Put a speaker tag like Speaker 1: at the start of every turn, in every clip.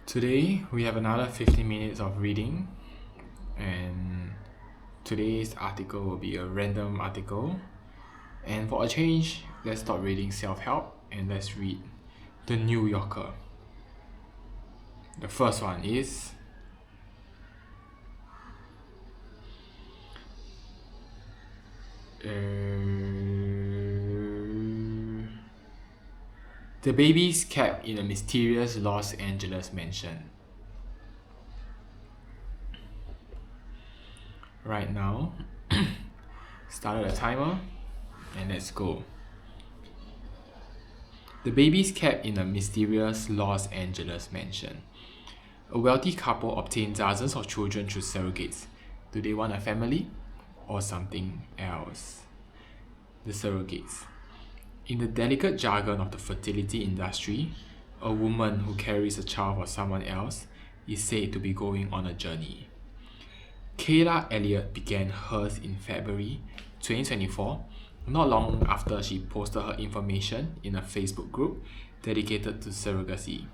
Speaker 1: Today we have another 15 minutes of reading, and today's article will be a random article. And for a change, let's stop reading self help and let's read The New Yorker. The first one is The baby's kept in a mysterious Los Angeles mansion. Right now, started a timer and let's go. The baby's kept in a mysterious Los Angeles mansion. A wealthy couple obtained dozens of children through surrogates. Do they want a family or something else? The surrogates. In the delicate jargon of the fertility industry, a woman who carries a child for someone else is said to be going on a journey. Kayla Elliott began hers in February 2024, not long after she posted her information in a Facebook group dedicated to surrogacy.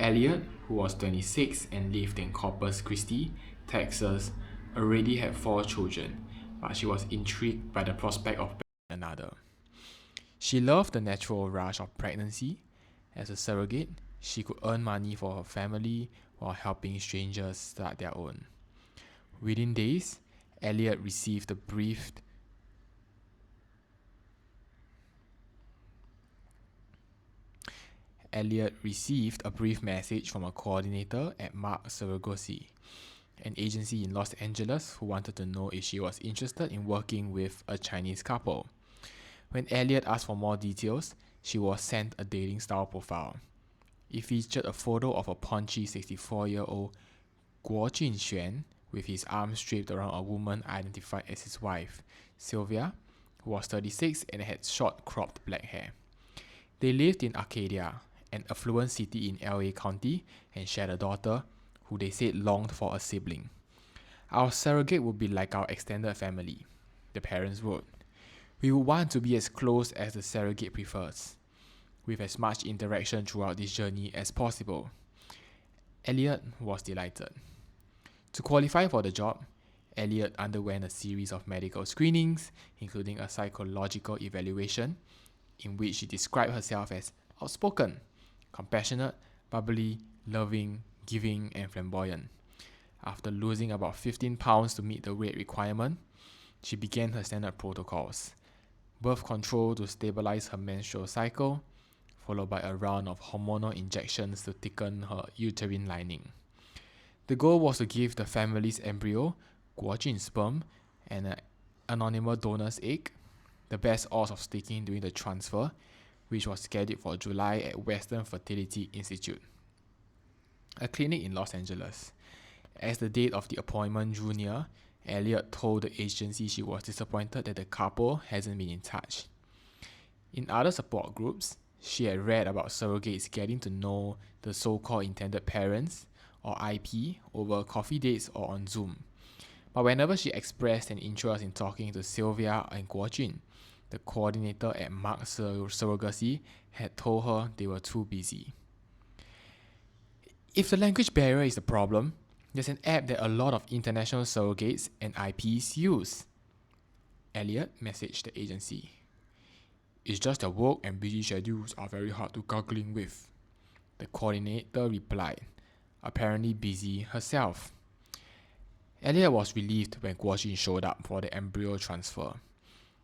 Speaker 1: Elliott, who was 26 and lived in Corpus Christi, Texas, already had 4 children, but she was intrigued by the prospect of another. She loved the natural rush of pregnancy. As a surrogate, she could earn money for her family while helping strangers start their own. Within days, Elliott received a brief message from a coordinator at Mark Surrogacy, an agency in Los Angeles who wanted to know if she was interested in working with a Chinese couple. When Elliott asked for more details, she was sent a dating style profile. It featured a photo of a paunchy 64-year-old Guo Junxuan with his arms draped around a woman identified as his wife, Sylvia, who was 36 and had short cropped black hair. They lived in Arcadia, an affluent city in LA County, and shared a daughter who they said longed for a sibling. Our surrogate would be like our extended family, the parents wrote. We would want to be as close as the surrogate prefers, with as much interaction throughout this journey as possible. Elliott was delighted. To qualify for the job, Elliott underwent a series of medical screenings, including a psychological evaluation, in which she described herself as outspoken, compassionate, bubbly, loving, giving, and flamboyant. After losing about 15 pounds to meet the weight requirement, she began her standard protocols: birth control to stabilize her menstrual cycle, followed by a round of hormonal injections to thicken her uterine lining. The goal was to give the family's embryo, Guojin sperm, and an anonymous donor's egg, the best odds of sticking during the transfer, which was scheduled for July at Western Fertility Institute, a clinic in Los Angeles. As the date of the appointment drew near, Elliott told the agency she was disappointed that the couple hasn't been in touch. In other support groups, she had read about surrogates getting to know the so-called intended parents, or IP, over coffee dates or on Zoom. But whenever she expressed an interest in talking to Sylvia and Guojun, the coordinator at Mark Surrogacy had told her they were too busy. If the language barrier is the problem, there's an app that a lot of international surrogates and IPs use, Elliott messaged the agency. It's just that work and busy schedules are very hard to juggling with, the coordinator replied, apparently busy herself. Elliott was relieved when Guojin showed up for the embryo transfer.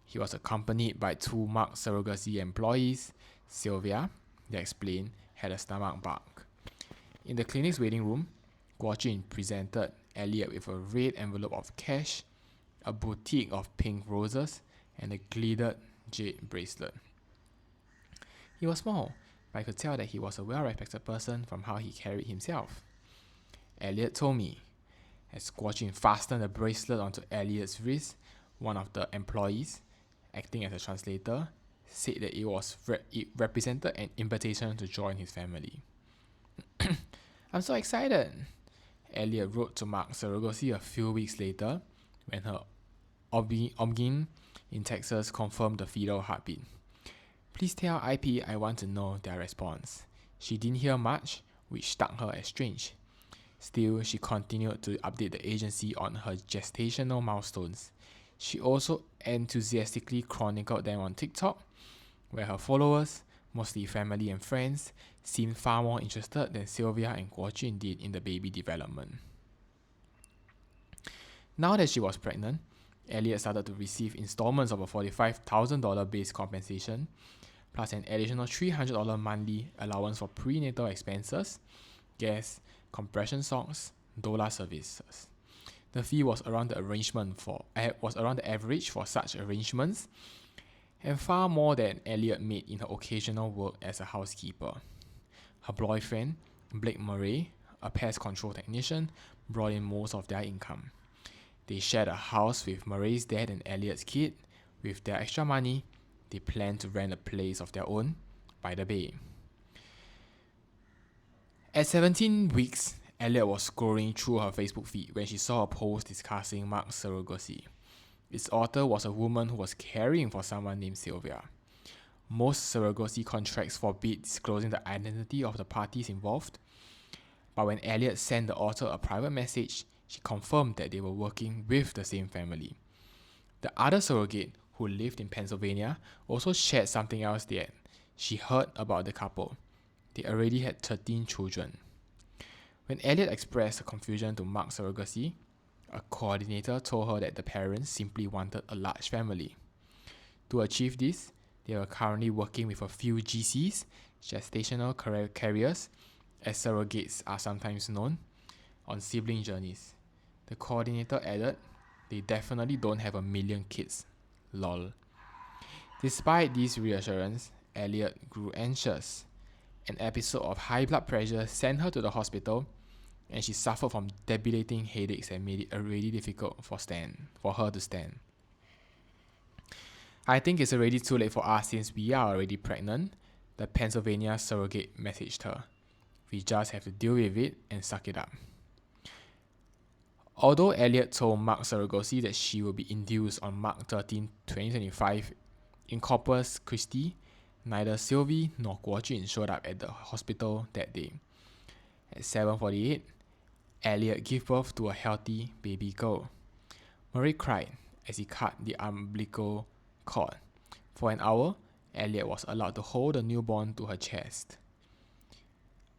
Speaker 1: He was accompanied by 2 Mark Surrogacy employees. Sylvia, they explained, had a stomach bug. In the clinic's waiting room, Guojin presented Elliott with a red envelope of cash, a bouquet of pink roses, and a glittering jade bracelet. He was small, but I could tell that he was a well-respected person from how he carried himself, Elliott told me. As Guojin fastened the bracelet onto Elliott's wrist, one of the employees, acting as a translator, said that it represented an invitation to join his family. I'm so excited, Elliott wrote to Mark Surrogacy a few weeks later when her OB-GYN in Texas confirmed the fetal heartbeat. Please tell IP I want to know their response. She didn't hear much, which struck her as strange. Still, she continued to update the agency on her gestational milestones. She also enthusiastically chronicled them on TikTok, where her followers, mostly family and friends, seemed far more interested than Sylvia and Guo Jun did in the baby development. Now that she was pregnant, Elliot started to receive installments of a $45,000 base compensation, plus an additional $300 monthly allowance for prenatal expenses, gas, compression socks, doula services. The fee was around the average for such arrangements, and far more than Elliot made in her occasional work as a housekeeper. Her boyfriend, Blake Murray, a pest control technician, brought in most of their income. They shared a house with Murray's dad and Elliot's kid. With their extra money, they planned to rent a place of their own by the bay. At 17 weeks, Elliot was scrolling through her Facebook feed when she saw a post discussing Mark's surrogacy. Its author was a woman who was caring for someone named Sylvia. Most surrogacy contracts forbid disclosing the identity of the parties involved, but when Elliot sent the author a private message, she confirmed that they were working with the same family. The other surrogate, who lived in Pennsylvania, also shared something else that she heard about the couple. They already had 13 children. When Elliot expressed her confusion to Mark's surrogacy, a coordinator told her that the parents simply wanted a large family. To achieve this, they were currently working with a few GCs, gestational carriers, as surrogates are sometimes known, on sibling journeys. The coordinator added, "They definitely don't have 1,000,000 kids. Lol." Despite this reassurance, Elliot grew anxious. An episode of high blood pressure sent her to the hospital, and she suffered from debilitating headaches that made it already difficult for her to stand. "I think it's already too late for us since we are already pregnant," the Pennsylvania surrogate messaged her. "We just have to deal with it and suck it up." Although Elliot told Mark Surrogacy that she will be induced on March 13, 2025 in Corpus Christi, neither Sylvie nor Guo Jun showed up at the hospital that day. At 7:48, Elliot gave birth to a healthy baby girl. Murray cried as he cut the umbilical cord. For an hour, Elliot was allowed to hold the newborn to her chest.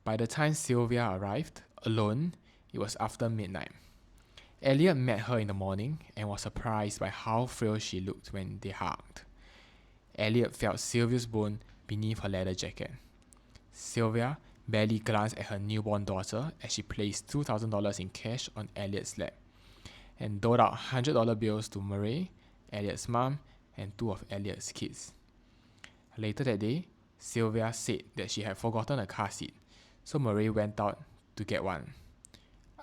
Speaker 1: By the time Sylvia arrived, alone, it was after midnight. Elliot met her in the morning and was surprised by how frail she looked when they hugged. Elliot felt Sylvia's bone beneath her leather jacket. Sylvia barely glanced at her newborn daughter as she placed $2,000 in cash on Elliot's lap and doled out $100 bills to Murray, Elliot's mom, and two of Elliot's kids. Later that day, Sylvia said that she had forgotten a car seat, so Murray went out to get one.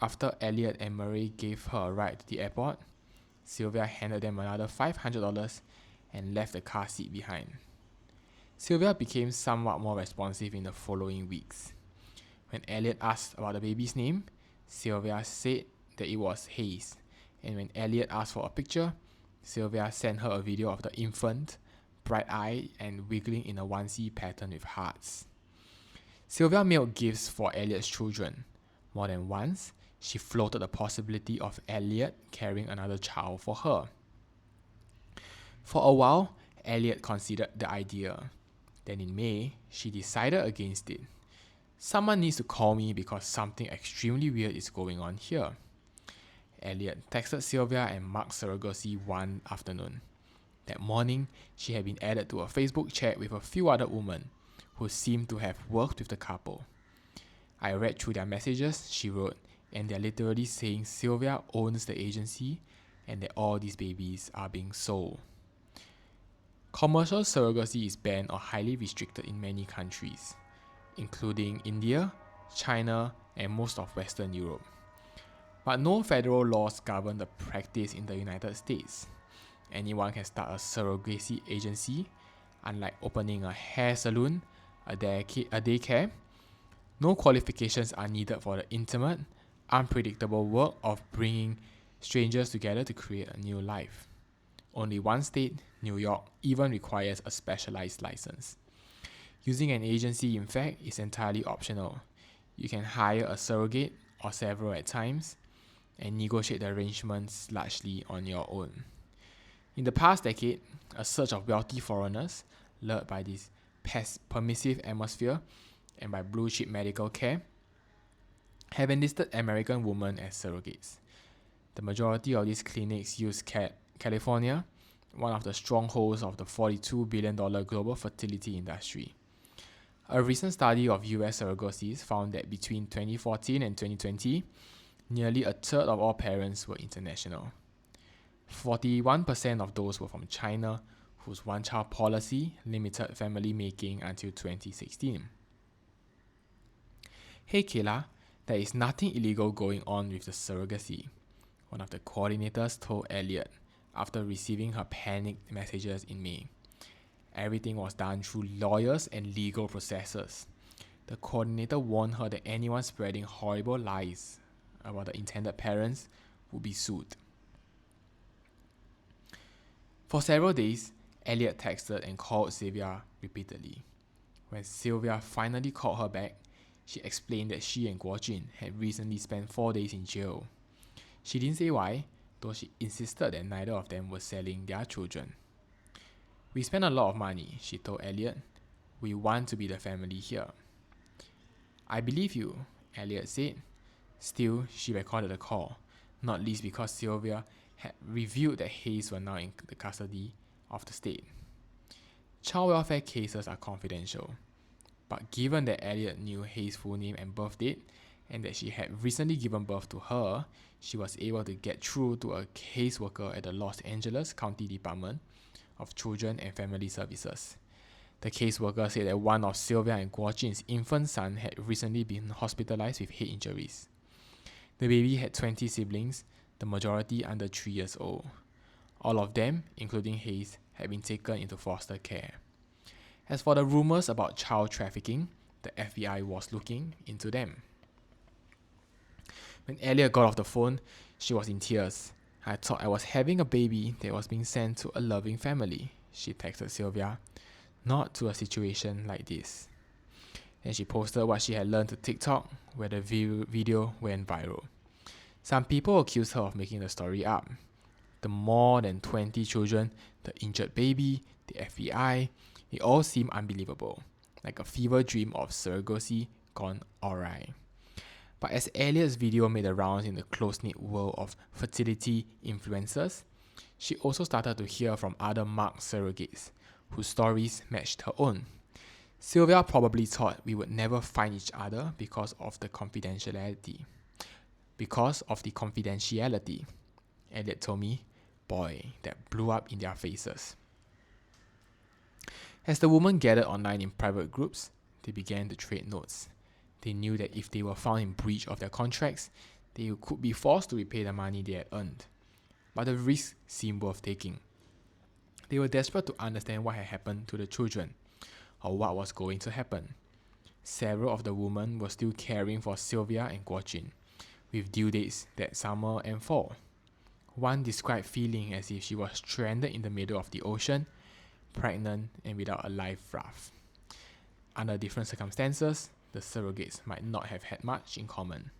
Speaker 1: After Elliot and Murray gave her a ride to the airport, Sylvia handed them another $500 and left the car seat behind. Sylvia became somewhat more responsive in the following weeks. When Elliot asked about the baby's name, Sylvia said that it was Hayes, and when Elliot asked for a picture, Sylvia sent her a video of the infant, bright-eyed and wiggling in a onesie pattern with hearts. Sylvia mailed gifts for Elliot's children. More than once, she floated the possibility of Elliot carrying another child for her. For a while, Elliot considered the idea. Then in May, she decided against it. "Someone needs to call me because something extremely weird is going on here." Elliot texted Sylvia and Mark Surrogacy one afternoon. That morning, she had been added to a Facebook chat with a few other women who seemed to have worked with the couple. "I read through their messages," she wrote, "and they're literally saying Sylvia owns the agency and that all these babies are being sold." Commercial surrogacy is banned or highly restricted in many countries, including India, China, and most of Western Europe. But no federal laws govern the practice in the United States. Anyone can start a surrogacy agency, unlike opening a hair salon, a daycare. No qualifications are needed for the intimate, unpredictable work of bringing strangers together to create a new life. Only one state, New York, even requires a specialized license. Using an agency, in fact, is entirely optional. You can hire a surrogate or several at times and negotiate the arrangements largely on your own. In the past decade, a surge of wealthy foreigners, lured by this permissive atmosphere and by blue chip medical care, have enlisted American women as surrogates. The majority of these clinics use California, one of the strongholds of the $42 billion global fertility industry. A recent study of US surrogacies found that between 2014 and 2020, nearly a third of all parents were international. 41% of those were from China, whose one-child policy limited family making until 2016. Hey Kayla, there is nothing illegal going on with the surrogacy, one of the coordinators told Elliot after receiving her panicked messages in May. Everything was done through lawyers and legal processes. The coordinator warned her that anyone spreading horrible lies about the intended parents would be sued. For several days, Elliot texted and called Sylvia repeatedly. When Sylvia finally called her back, she explained that she and Guojun had recently spent 4 days in jail. She didn't say why, though she insisted that neither of them were selling their children. We spent a lot of money, she told Elliot. We want to be the family here. I believe you, Elliot said. Still, she recorded the call, not least because Sylvia had revealed that Hayes were now in the custody of the state. Child welfare cases are confidential, but given that Elliot knew Hayes' full name and birth date, and that she had recently given birth to her, she was able to get through to a caseworker at the Los Angeles County Department of Children and Family Services. The caseworker said that one of Sylvia and Guojun's infant son had recently been hospitalized with head injuries. The baby had 20 siblings, the majority under 3 years old. All of them, including Hayes, had been taken into foster care. As for the rumors about child trafficking, the FBI was looking into them. When Elliot got off the phone, she was in tears. I thought I was having a baby that was being sent to a loving family, she texted Sylvia, not to a situation like this. Then she posted what she had learned to TikTok, where the video went viral. Some people accused her of making the story up. The more than 20 children, the injured baby, the FBI, it all seemed unbelievable, like a fever dream of surrogacy gone awry. But as Elliot's video made the rounds in the close-knit world of fertility influencers, she also started to hear from other marked surrogates, whose stories matched her own. Sylvia probably thought we would never find each other because of the confidentiality. Elliot told me, boy, that blew up in their faces. As the women gathered online in private groups, they began to trade notes. They knew that if they were found in breach of their contracts, they could be forced to repay the money they had earned. But the risk seemed worth taking. They were desperate to understand what had happened to the children, or what was going to happen. Several of the women were still caring for Sylvia and Guojun, with due dates that summer and fall. One described feeling as if she was stranded in the middle of the ocean, pregnant and without a life raft. Under different circumstances, the surrogates might not have had much in common.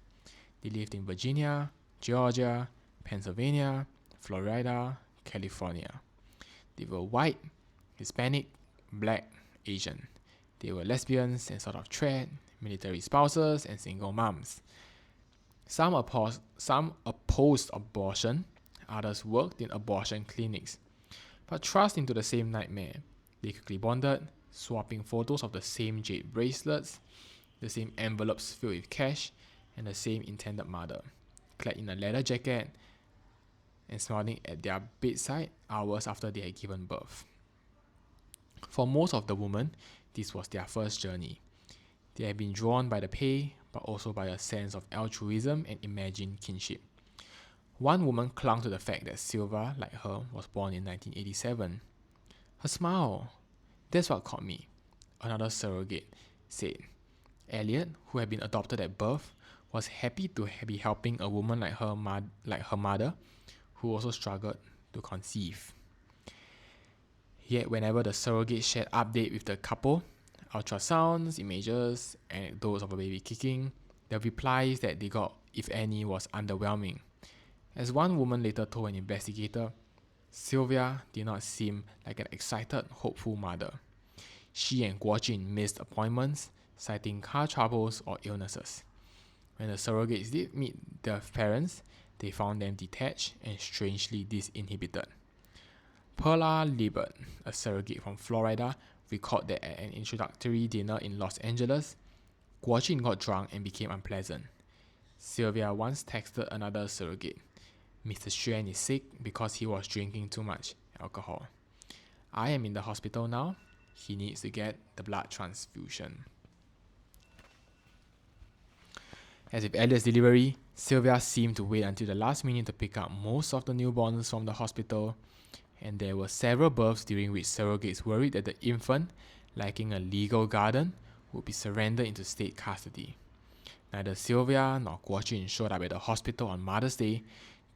Speaker 1: They lived in Virginia, Georgia, Pennsylvania, Florida, California. They were white, Hispanic, black, Asian. They were lesbians and sort of trad, military spouses, and single moms. Some opposed abortion, others worked in abortion clinics. But thrust into the same nightmare, they quickly bonded, swapping photos of the same jade bracelets, the same envelopes filled with cash, and the same intended mother, clad in a leather jacket and smiling at their bedside hours after they had given birth. For most of the women, this was their first journey. They had been drawn by the pay, but also by a sense of altruism and imagined kinship. One woman clung to the fact that Sylvia, like her, was born in 1987. Her smile, that's what caught me, another surrogate said. Elliot, who had been adopted at birth, was happy to be helping a woman like her mother, who also struggled to conceive. Yet whenever the surrogate shared update with the couple, ultrasounds, images, anecdotes of a baby kicking, The replies that they got, if any, was underwhelming. As one woman later told an investigator, Sylvia did not seem like an excited, hopeful mother. She and Guo Jin missed appointments, citing car troubles or illnesses. When the surrogates did meet their parents, they found them detached and strangely disinhibited. Perla Liebert, a surrogate from Florida, recalled that at an introductory dinner in Los Angeles, Guo Jin got drunk and became unpleasant. Sylvia once texted another surrogate, Mr. Xuan is sick because he was drinking too much alcohol. I am in the hospital now. He needs to get the blood transfusion. As with Elliot's delivery, Sylvia seemed to wait until the last minute to pick up most of the newborns from the hospital, and there were several births during which surrogates worried that the infant, lacking a legal guardian, would be surrendered into state custody. Neither Sylvia nor Guo Jin showed up at the hospital on Mother's Day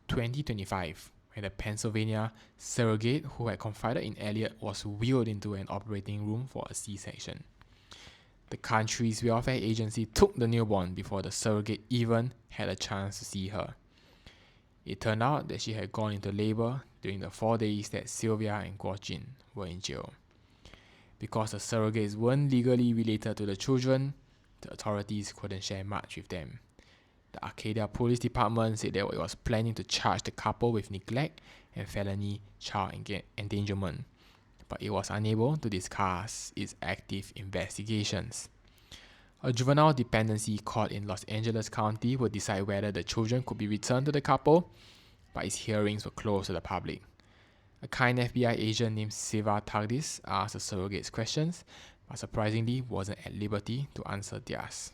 Speaker 1: 2025, when the Pennsylvania surrogate who had confided in Elliot was wheeled into an operating room for a C-section. The country's welfare agency took the newborn before the surrogate even had a chance to see her. It turned out that she had gone into labor during the 4 days that Sylvia and Guo Jin were in jail. Because the surrogates weren't legally related to the children, the authorities couldn't share much with them. The Arcadia Police Department said that it was planning to charge the couple with neglect and felony child endangerment, but it was unable to discuss its active investigations. A juvenile dependency court in Los Angeles County would decide whether the children could be returned to the couple, but its hearings were closed to the public. A kind FBI agent named Siva Tagdis asked the surrogates questions, but surprisingly wasn't at liberty to answer theirs.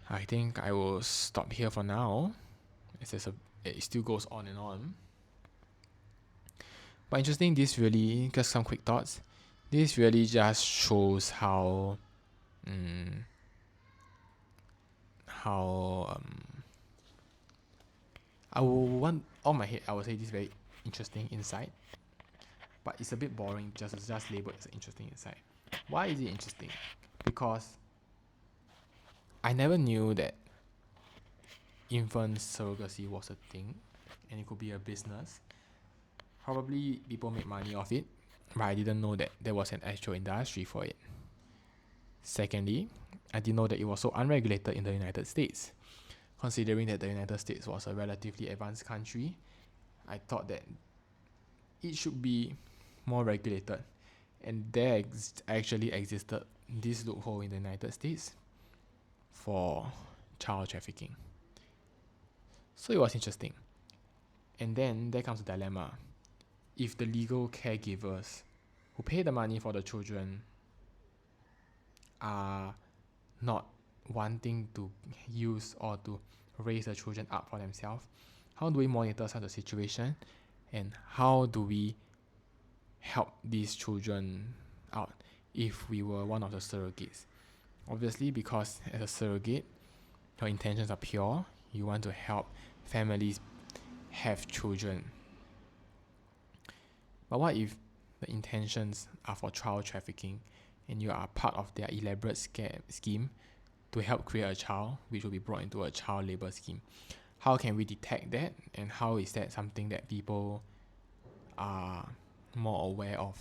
Speaker 1: I think I will stop here for now, as it still goes on and on. But interesting, just some quick thoughts. This really just shows how I would say this very interesting insight, but it's a bit boring just label it as an interesting insight. Why is it interesting? Because I never knew that infant surrogacy was a thing and it could be a business. Probably people make money off it, but I didn't know that there was an actual industry for it. Secondly, I didn't know that it was so unregulated in the United States. Considering that the United States was a relatively advanced country, I thought that it should be more regulated. And there actually existed this loophole in the United States for child trafficking. So it was interesting. And then there comes the dilemma. If the legal caregivers who pay the money for the children are not wanting to use or to raise the children up for themselves, how do we monitor such a situation, and how do we help these children out if we were one of the surrogates? Obviously, because as a surrogate, your intentions are pure. You want to help families have children. But what if the intentions are for child trafficking and you are part of their elaborate scheme to help create a child which will be brought into a child labor scheme? How can we detect that, and how is that something that people are more aware of?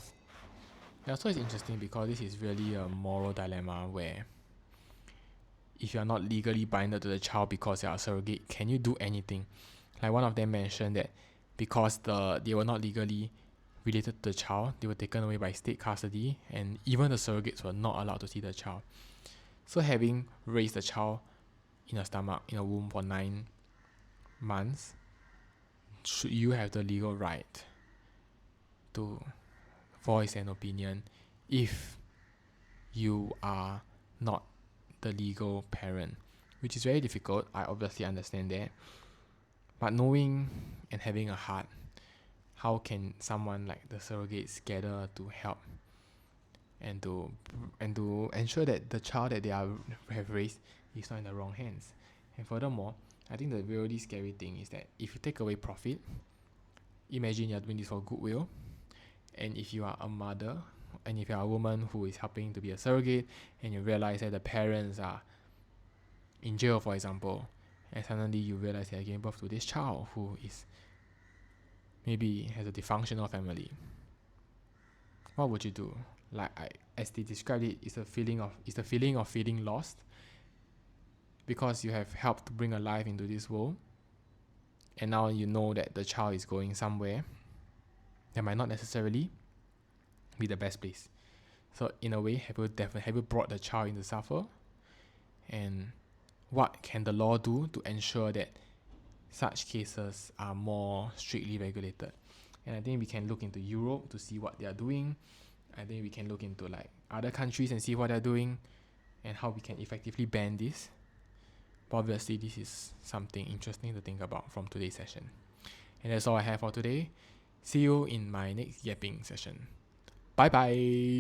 Speaker 1: Yeah, so it's interesting because this is really a moral dilemma where if you are not legally binded to the child because you are a surrogate, can you do anything? Like one of them mentioned that because they were not legally related to the child, they were taken away by state custody, and even the surrogates were not allowed to see the child. So having raised the child in a womb for 9 months, should you have the legal right to voice an opinion if you are not the legal parent? Which is very difficult. I obviously understand that. But knowing and having a heart, how can someone like the surrogates gather to help and to ensure that the child that they have raised is not in the wrong hands? And furthermore, I think the really scary thing is that if you take away profit, imagine you're doing this for goodwill, and if you are a mother and if you are a woman who is helping to be a surrogate and you realize that the parents are in jail, for example, and suddenly you realize that you're giving birth to this child who is maybe has a dysfunctional family. What would you do? As they described it, it's the feeling of feeling lost because you have helped to bring a life into this world, and now you know that the child is going somewhere that might not necessarily be the best place. So in a way, have you brought the child in to suffer? And what can the law do to ensure that such cases are more strictly regulated? And I think we can look into Europe to see what they are doing. I think we can look into like other countries and see what they're doing and how we can effectively ban this. But obviously, this is something interesting to think about from today's session. And that's all I have for today. See you in my next yapping session. Bye bye.